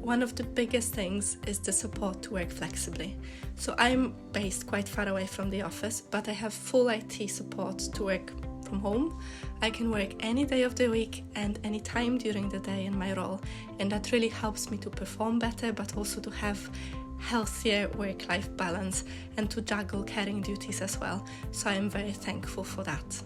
one of the biggest things is the support to work flexibly. So I'm based quite far away from the office, but I have full IT support to work from home. I can work any day of the week and any time during the day in my role, and that really helps me to perform better, but also to have healthier work-life balance and to juggle caring duties as well. So I'm very thankful for that.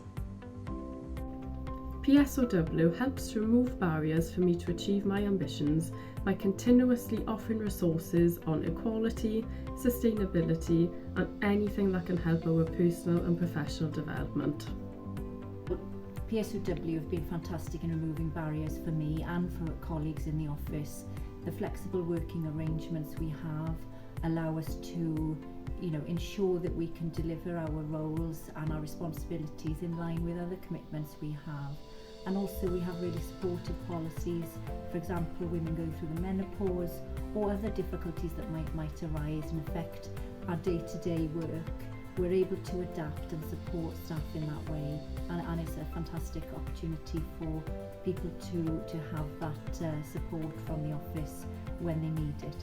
PSOW helps to remove barriers for me to achieve my ambitions by continuously offering resources on equality, sustainability, and anything that can help our personal and professional development. PSOW have been fantastic in removing barriers for me and for colleagues in the office. The flexible working arrangements we have allow us to ensure that we can deliver our roles and our responsibilities in line with other commitments we have. And also we have really supportive policies. For example, women going through the menopause or other difficulties that might arise and affect our day-to-day work. We're able to adapt and support staff in that way, and it's a fantastic opportunity for people to have that support from the office when they need it.